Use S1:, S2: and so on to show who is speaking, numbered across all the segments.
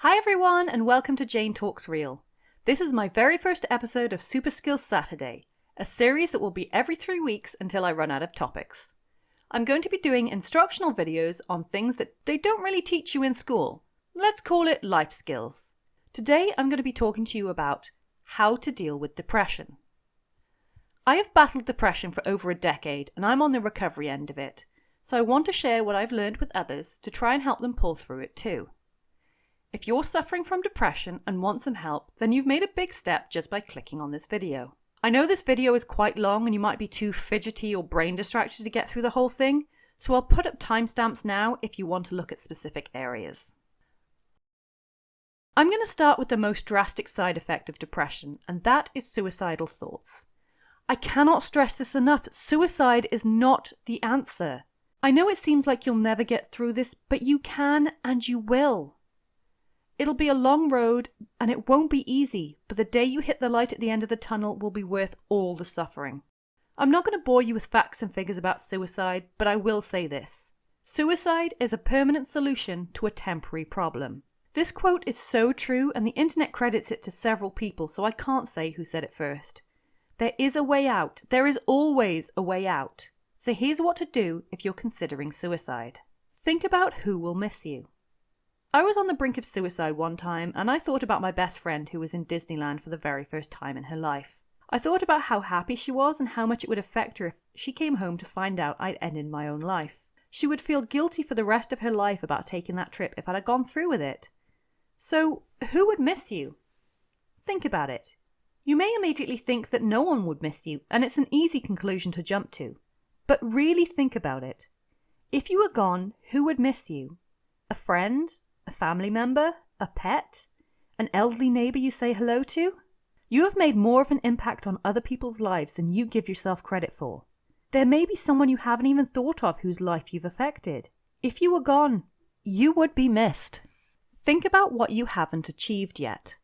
S1: Hi everyone and welcome to Jane Talks Real. This is my very first episode of Super Skills Saturday, a series that will be every 3 weeks until I run out of topics. I'm going to be doing instructional videos on things that they don't really teach you in school. Let's call it life skills. Today I'm going to be talking to you about how to deal with depression. I have battled depression for over a decade and I'm on the recovery end of it, so I want to share what I've learned with others to try and help them pull through it too. If you're suffering from depression and want some help, then you've made a big step just by clicking on this video. I know this video is quite long and you might be too fidgety or brain distracted to get through the whole thing, so I'll put up timestamps now if you want to look at specific areas. I'm going to start with the most drastic side effect of depression, and that is suicidal thoughts. I cannot stress this enough, suicide is not the answer. I know it seems like you'll never get through this, but you can and you will. It'll be a long road and it won't be easy, but the day you hit the light at the end of the tunnel will be worth all the suffering. I'm not going to bore you with facts and figures about suicide, but I will say this. Suicide is a permanent solution to a temporary problem. This quote is so true and the internet credits it to several people, so I can't say who said it first. There is a way out. There is always a way out. So here's what to do if you're considering suicide. Think about who will miss you. I was on the brink of suicide one time and I thought about my best friend who was in Disneyland for the very first time in her life. I thought about how happy she was and how much it would affect her if she came home to find out I'd ended my own life. She would feel guilty for the rest of her life about taking that trip if I'd have gone through with it. So, who would miss you? Think about it. You may immediately think that no one would miss you, and it's an easy conclusion to jump to. But really think about it. If you were gone, who would miss you? A friend? A family member? A pet? An elderly neighbour you say hello to? You have made more of an impact on other people's lives than you give yourself credit for. There may be someone you haven't even thought of whose life you've affected. If you were gone, you would be missed. Think about what you haven't achieved yet.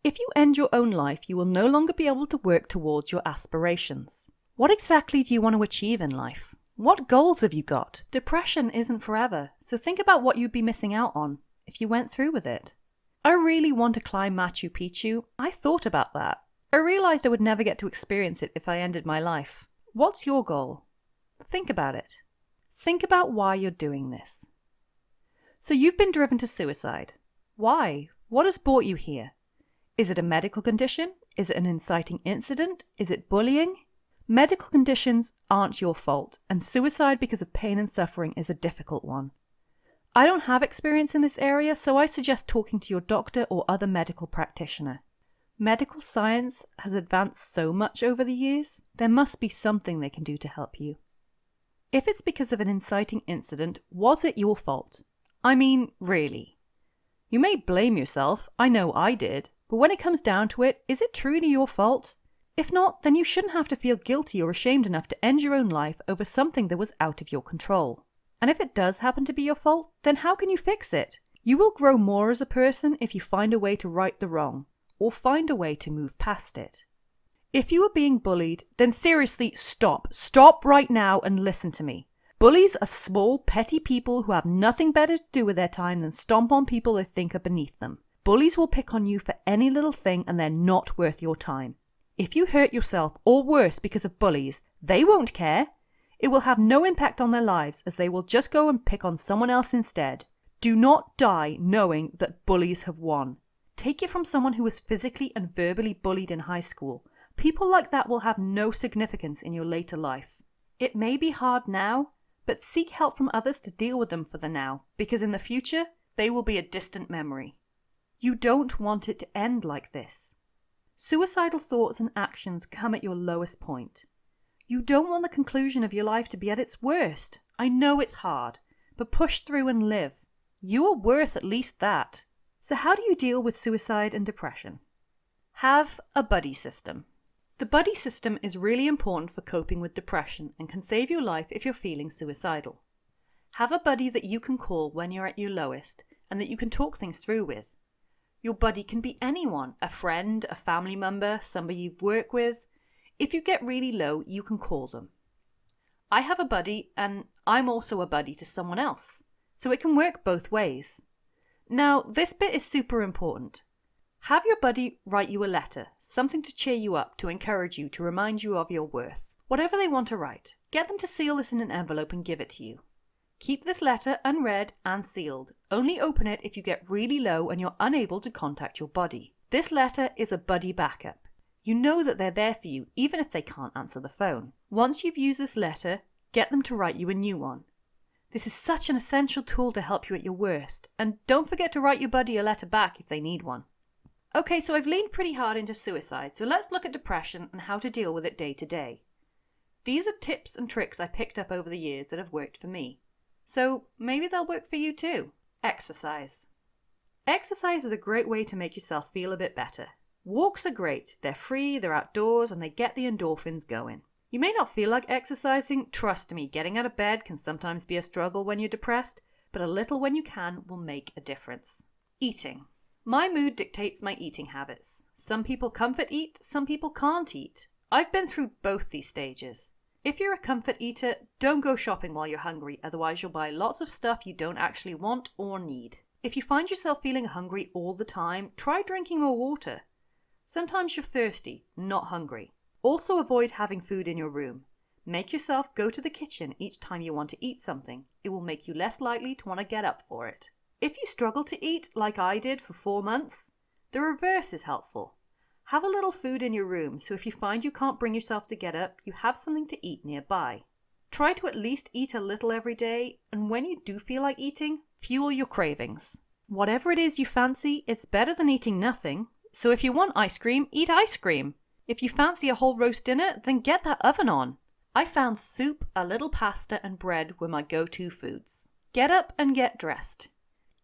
S1: If you end your own life, you will no longer be able to work towards your aspirations. What exactly do you want to achieve in life? What goals have you got? Depression isn't forever, so think about what you'd be missing out on if you went through with it. I really want to climb Machu Picchu. I thought about that. I realized I would never get to experience it if I ended my life. What's your goal? Think about it. Think about why you're doing this. So you've been driven to suicide. Why? What has brought you here? Is it a medical condition? Is it an inciting incident? Is it bullying? Medical conditions aren't your fault, and suicide because of pain and suffering is a difficult one. I don't have experience in this area, so I suggest talking to your doctor or other medical practitioner. Medical science has advanced so much over the years, there must be something they can do to help you. If it's because of an inciting incident, was it your fault? I mean, really. You may blame yourself, I know I did, but when it comes down to it, is it truly your fault? If not, then you shouldn't have to feel guilty or ashamed enough to end your own life over something that was out of your control. And if it does happen to be your fault, then how can you fix it? You will grow more as a person if you find a way to right the wrong, or find a way to move past it. If you are being bullied, then seriously stop. Stop right now and listen to me. Bullies are small, petty people who have nothing better to do with their time than stomp on people they think are beneath them. Bullies will pick on you for any little thing and they're not worth your time. If you hurt yourself or worse because of bullies, they won't care. It will have no impact on their lives as they will just go and pick on someone else instead. Do not die knowing that bullies have won. Take it from someone who was physically and verbally bullied in high school. People like that will have no significance in your later life. It may be hard now, but seek help from others to deal with them for the now, because in the future, they will be a distant memory. You don't want it to end like this. Suicidal thoughts and actions come at your lowest point. You don't want the conclusion of your life to be at its worst. I know it's hard, but push through and live. You are worth at least that. So how do you deal with suicide and depression? Have a buddy system. The buddy system is really important for coping with depression and can save your life if you're feeling suicidal. Have a buddy that you can call when you're at your lowest and that you can talk things through with. Your buddy can be anyone, a friend, a family member, somebody you work with. If you get really low, you can call them. I have a buddy and I'm also a buddy to someone else, so it can work both ways. Now, this bit is super important. Have your buddy write you a letter, something to cheer you up, to encourage you, to remind you of your worth. Whatever they want to write, get them to seal this in an envelope and give it to you. Keep this letter unread and sealed. Only open it if you get really low and you're unable to contact your buddy. This letter is a buddy backup. You know that they're there for you, even if they can't answer the phone. Once you've used this letter, get them to write you a new one. This is such an essential tool to help you at your worst, and don't forget to write your buddy a letter back if they need one. Okay, so I've leaned pretty hard into suicide, so let's look at depression and how to deal with it day to day. These are tips and tricks I picked up over the years that have worked for me. So maybe they'll work for you too. Exercise. Exercise is a great way to make yourself feel a bit better. Walks are great. They're free, they're outdoors, and they get the endorphins going. You may not feel like exercising. Trust me, getting out of bed can sometimes be a struggle when you're depressed, but a little when you can will make a difference. Eating. My mood dictates my eating habits. Some people comfort eat, some people can't eat. I've been through both these stages. If you're a comfort eater, don't go shopping while you're hungry, otherwise you'll buy lots of stuff you don't actually want or need. If you find yourself feeling hungry all the time, try drinking more water. Sometimes you're thirsty, not hungry. Also avoid having food in your room. Make yourself go to the kitchen each time you want to eat something. It will make you less likely to want to get up for it. If you struggle to eat, like I did for 4 months, the reverse is helpful. Have a little food in your room, so if you find you can't bring yourself to get up, you have something to eat nearby. Try to at least eat a little every day, and when you do feel like eating, fuel your cravings. Whatever it is you fancy, it's better than eating nothing. So if you want ice cream, eat ice cream. If you fancy a whole roast dinner, then get that oven on. I found soup, a little pasta, and bread were my go-to foods. Get up and get dressed.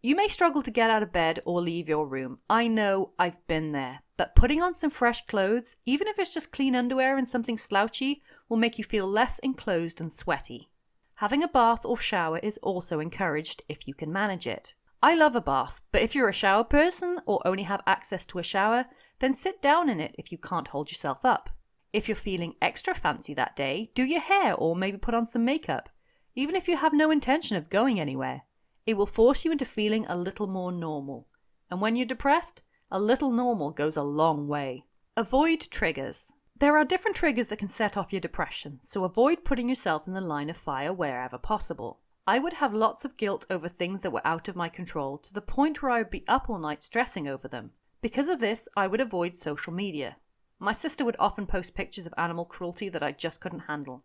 S1: You may struggle to get out of bed or leave your room. I know, I've been there. But putting on some fresh clothes, even if it's just clean underwear and something slouchy, will make you feel less enclosed and sweaty. Having a bath or shower is also encouraged if you can manage it. I love a bath, but if you're a shower person or only have access to a shower, then sit down in it if you can't hold yourself up. If you're feeling extra fancy that day, do your hair or maybe put on some makeup, even if you have no intention of going anywhere. It will force you into feeling a little more normal. And when you're depressed, a little normal goes a long way. Avoid triggers. There are different triggers that can set off your depression, so avoid putting yourself in the line of fire wherever possible. I would have lots of guilt over things that were out of my control, to the point where I would be up all night stressing over them. Because of this, I would avoid social media. My sister would often post pictures of animal cruelty that I just couldn't handle.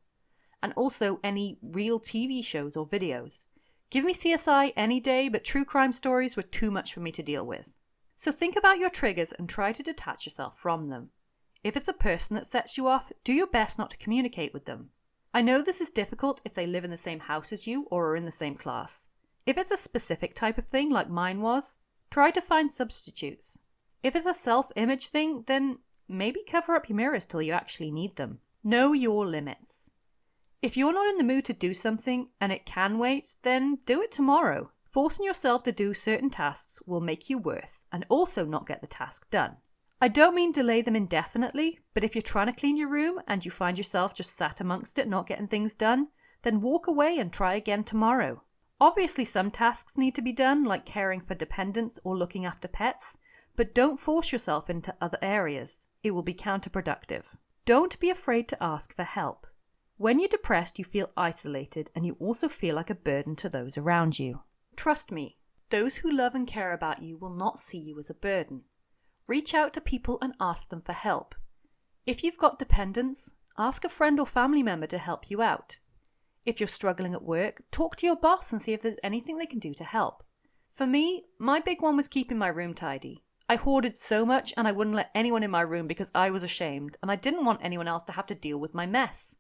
S1: And also any real TV shows or videos. Give me CSI any day, but true crime stories were too much for me to deal with. So think about your triggers and try to detach yourself from them. If it's a person that sets you off, do your best not to communicate with them. I know this is difficult if they live in the same house as you or are in the same class. If it's a specific type of thing like mine was, try to find substitutes. If it's a self-image thing, then maybe cover up your mirrors till you actually need them. Know your limits. If you're not in the mood to do something and it can wait, then do it tomorrow. Forcing yourself to do certain tasks will make you worse and also not get the task done. I don't mean delay them indefinitely, but if you're trying to clean your room and you find yourself just sat amongst it not getting things done, then walk away and try again tomorrow. Obviously some tasks need to be done, like caring for dependents or looking after pets, but don't force yourself into other areas. It will be counterproductive. Don't be afraid to ask for help. When you're depressed, you feel isolated and you also feel like a burden to those around you. Trust me, those who love and care about you will not see you as a burden. Reach out to people and ask them for help. If you've got dependents, ask a friend or family member to help you out. If you're struggling at work, talk to your boss and see if there's anything they can do to help. For me, my big one was keeping my room tidy. I hoarded so much and I wouldn't let anyone in my room because I was ashamed and I didn't want anyone else to have to deal with my mess.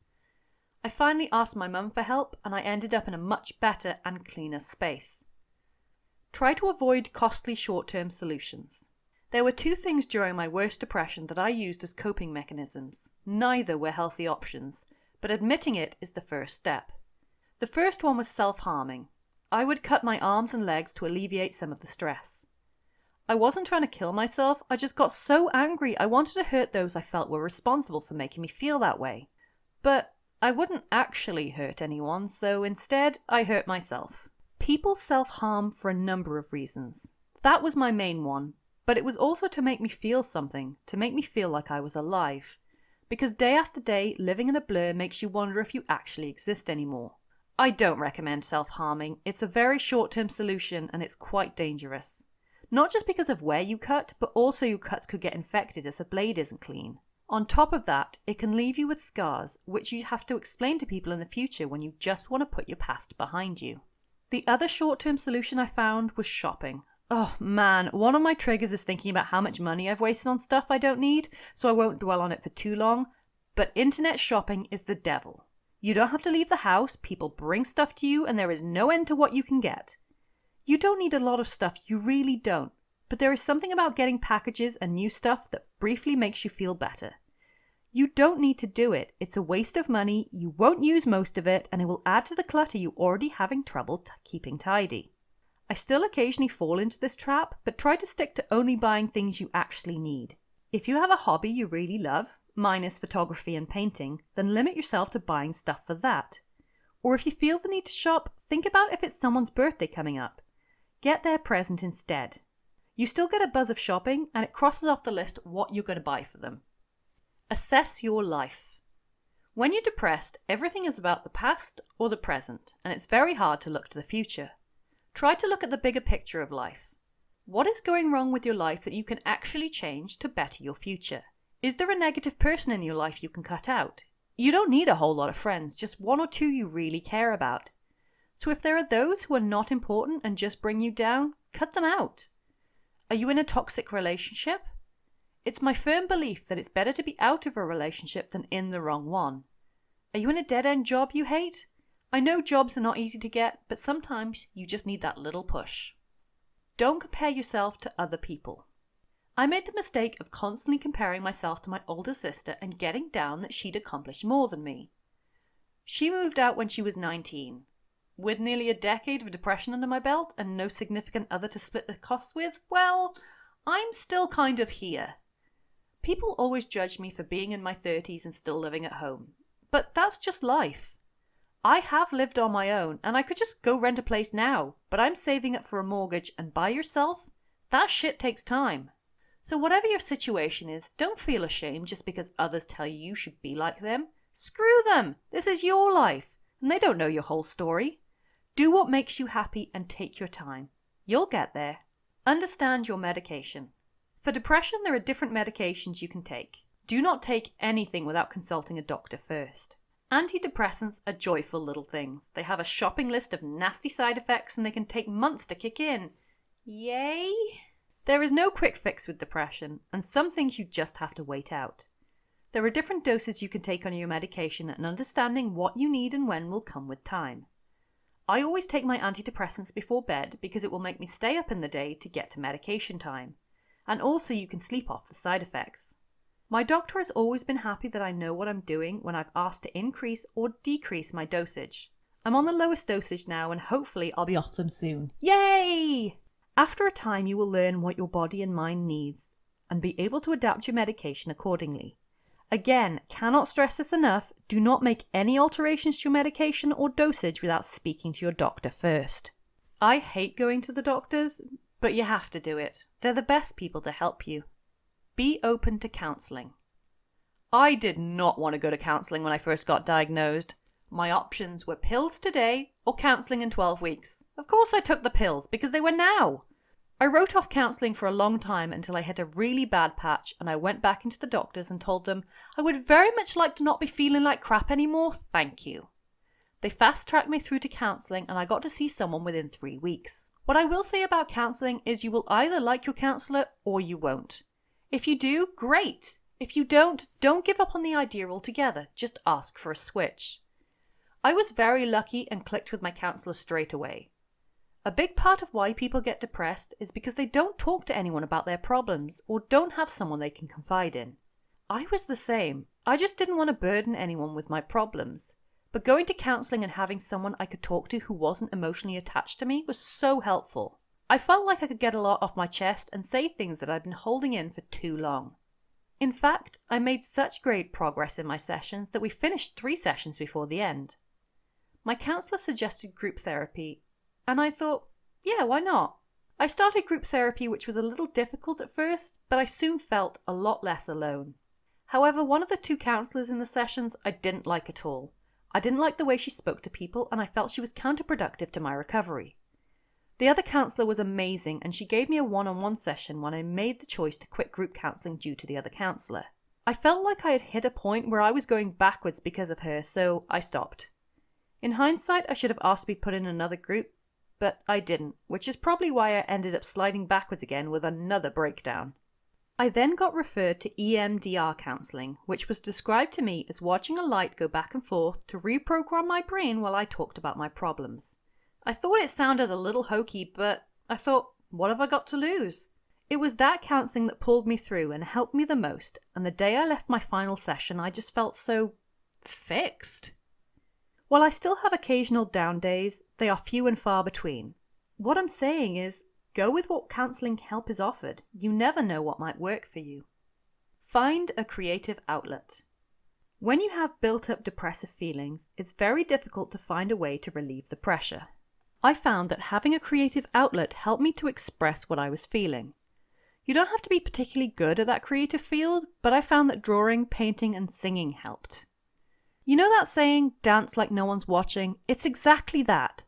S1: I finally asked my mum for help and I ended up in a much better and cleaner space. Try to avoid costly short-term solutions. There were 2 things during my worst depression that I used as coping mechanisms. Neither were healthy options, but admitting it is the first step. The first one was self-harming. I would cut my arms and legs to alleviate some of the stress. I wasn't trying to kill myself, I just got so angry I wanted to hurt those I felt were responsible for making me feel that way. But I wouldn't actually hurt anyone, so instead I hurt myself. People self-harm for a number of reasons. That was my main one, but it was also to make me feel something, to make me feel like I was alive. Because day after day, living in a blur makes you wonder if you actually exist anymore. I don't recommend self-harming. It's a very short-term solution and it's quite dangerous. Not just because of where you cut, but also your cuts could get infected if the blade isn't clean. On top of that, it can leave you with scars, which you have to explain to people in the future when you just want to put your past behind you. The other short-term solution I found was shopping. Oh man, one of my triggers is thinking about how much money I've wasted on stuff I don't need, so I won't dwell on it for too long, but internet shopping is the devil. You don't have to leave the house, people bring stuff to you, and there is no end to what you can get. You don't need a lot of stuff, you really don't, but there is something about getting packages and new stuff that briefly makes you feel better. You don't need to do it, it's a waste of money, you won't use most of it, and it will add to the clutter you already having trouble keeping tidy. I still occasionally fall into this trap, but try to stick to only buying things you actually need. If you have a hobby you really love, mine is photography and painting, then limit yourself to buying stuff for that. Or if you feel the need to shop, think about if it's someone's birthday coming up. Get their present instead. You still get a buzz of shopping, and it crosses off the list what you're going to buy for them. Assess your life. When you're depressed, everything is about the past or the present, and it's very hard to look to the future. Try to look at the bigger picture of life. What is going wrong with your life that you can actually change to better your future? Is there a negative person in your life you can cut out? You don't need a whole lot of friends, just one or two you really care about. So if there are those who are not important and just bring you down, cut them out. Are you in a toxic relationship? It's my firm belief that it's better to be out of a relationship than in the wrong one. Are you in a dead-end job you hate? I know jobs are not easy to get, but sometimes you just need that little push. Don't compare yourself to other people. I made the mistake of constantly comparing myself to my older sister and getting down that she'd accomplished more than me. She moved out when she was 19. With nearly a decade of depression under my belt and no significant other to split the costs with, well, I'm still kind of here. People always judge me for being in my 30s and still living at home. But that's just life. I have lived on my own, and I could just go rent a place now, but I'm saving up for a mortgage, and by yourself, that shit takes time. So whatever your situation is, don't feel ashamed just because others tell you you should be like them. Screw them! This is your life, and they don't know your whole story. Do what makes you happy and take your time. You'll get there. Understand your medication. For depression, there are different medications you can take. Do not take anything without consulting a doctor first. Antidepressants are joyful little things. They have a shopping list of nasty side effects and they can take months to kick in. Yay! There is no quick fix with depression, and some things you just have to wait out. There are different doses you can take on your medication, and understanding what you need and when will come with time. I always take my antidepressants before bed because it will make me stay up in the day to get to medication time. And also you can sleep off the side effects. My doctor has always been happy that I know what I'm doing when I've asked to increase or decrease my dosage. I'm on the lowest dosage now and hopefully I'll be off them soon. Yay! After a time you will learn what your body and mind needs and be able to adapt your medication accordingly. Again, cannot stress this enough, do not make any alterations to your medication or dosage without speaking to your doctor first. I hate going to the doctors, but you have to do it. They're the best people to help you. Be open to counselling. I did not want to go to counselling when I first got diagnosed. My options were pills today or counselling in 12 weeks. Of course I took the pills because they were now. I wrote off counselling for a long time until I hit a really bad patch and I went back into the doctors and told them I would very much like to not be feeling like crap anymore, thank you. They fast-tracked me through to counselling and I got to see someone within 3 weeks. What I will say about counselling is you will either like your counsellor or you won't. If you do, great. If you don't give up on the idea altogether. Just ask for a switch. I was very lucky and clicked with my counsellor straight away. A big part of why people get depressed is because they don't talk to anyone about their problems or don't have someone they can confide in. I was the same. I just didn't want to burden anyone with my problems. But going to counselling and having someone I could talk to who wasn't emotionally attached to me was so helpful. I felt like I could get a lot off my chest and say things that I'd been holding in for too long. In fact, I made such great progress in my sessions that we finished 3 sessions before the end. My counsellor suggested group therapy, and I thought, yeah, why not? I started group therapy, which was a little difficult at first, but I soon felt a lot less alone. However, one of the two counsellors in the sessions I didn't like at all. I didn't like the way she spoke to people, and I felt she was counterproductive to my recovery. The other counsellor was amazing, and she gave me a one-on-one session when I made the choice to quit group counselling due to the other counsellor. I felt like I had hit a point where I was going backwards because of her, so I stopped. In hindsight, I should have asked to be put in another group, but I didn't, which is probably why I ended up sliding backwards again with another breakdown. I then got referred to EMDR counselling, which was described to me as watching a light go back and forth to reprogram my brain while I talked about my problems. I thought it sounded a little hokey, but I thought, what have I got to lose? It was that counselling that pulled me through and helped me the most, and the day I left my final session, I just felt so fixed. While I still have occasional down days, they are few and far between. What I'm saying is, go with what counselling help is offered. You never know what might work for you. Find a creative outlet. When you have built up depressive feelings, it's very difficult to find a way to relieve the pressure. I found that having a creative outlet helped me to express what I was feeling. You don't have to be particularly good at that creative field, but I found that drawing, painting, and singing helped. You know that saying, dance like no one's watching? It's exactly that.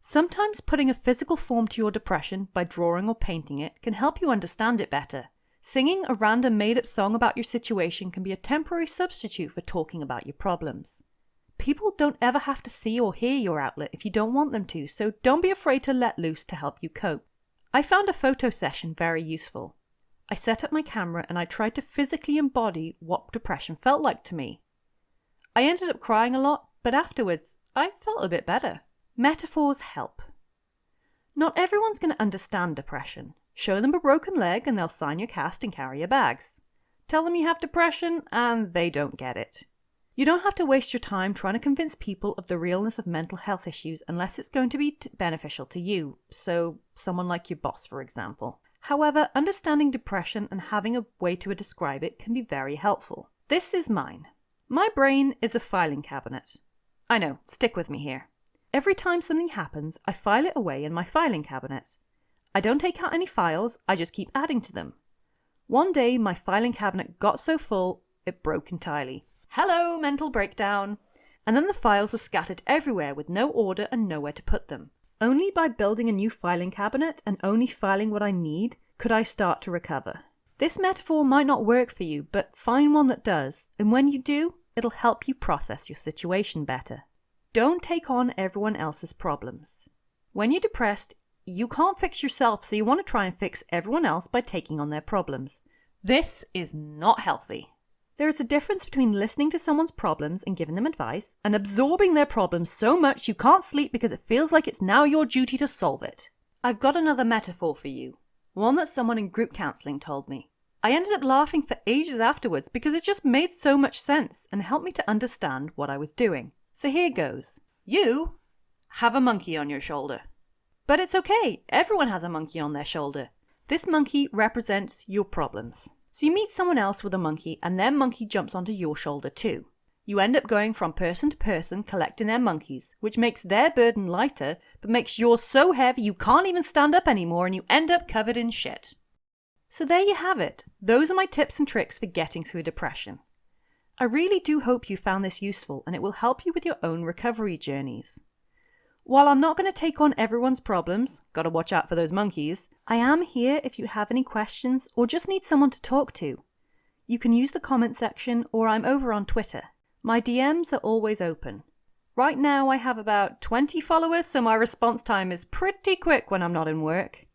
S1: Sometimes putting a physical form to your depression by drawing or painting it can help you understand it better. Singing a random made-up song about your situation can be a temporary substitute for talking about your problems. People don't ever have to see or hear your outlet if you don't want them to, so don't be afraid to let loose to help you cope. I found a photo session very useful. I set up my camera and I tried to physically embody what depression felt like to me. I ended up crying a lot, but afterwards, I felt a bit better. Metaphors help. Not everyone's going to understand depression. Show them a broken leg and they'll sign your cast and carry your bags. Tell them you have depression and they don't get it. You don't have to waste your time trying to convince people of the realness of mental health issues unless it's going to be beneficial to you, so someone like your boss, for example. However, understanding depression and having a way to describe it can be very helpful. This is mine. My brain is a filing cabinet. I know, stick with me here. Every time something happens, I file it away in my filing cabinet. I don't take out any files, I just keep adding to them. One day, my filing cabinet got so full, it broke entirely. Hello, mental breakdown. And then the files were scattered everywhere with no order and nowhere to put them. Only by building a new filing cabinet and only filing what I need could I start to recover. This metaphor might not work for you, but find one that does, and when you do, it'll help you process your situation better. Don't take on everyone else's problems. When you're depressed, you can't fix yourself, so you want to try and fix everyone else by taking on their problems. This is not healthy. There is a difference between listening to someone's problems and giving them advice, and absorbing their problems so much you can't sleep because it feels like it's now your duty to solve it. I've got another metaphor for you, one that someone in group counselling told me. I ended up laughing for ages afterwards because it just made so much sense and helped me to understand what I was doing. So here goes. You have a monkey on your shoulder. But it's okay, everyone has a monkey on their shoulder. This monkey represents your problems. So you meet someone else with a monkey and their monkey jumps onto your shoulder too. You end up going from person to person collecting their monkeys, which makes their burden lighter, but makes yours so heavy you can't even stand up anymore and you end up covered in shit. So there you have it. Those are my tips and tricks for getting through depression. I really do hope you found this useful and it will help you with your own recovery journeys. While I'm not going to take on everyone's problems, gotta watch out for those monkeys, I am here if you have any questions or just need someone to talk to. You can use the comment section or I'm over on Twitter. My DMs are always open. Right now I have about 20 followers, so my response time is pretty quick when I'm not in work.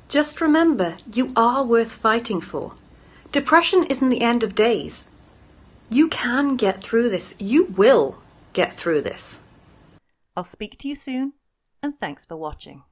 S1: Just remember, you are worth fighting for. Depression isn't the end of days. You can get through this. You will get through this. I'll speak to you soon, and thanks for watching.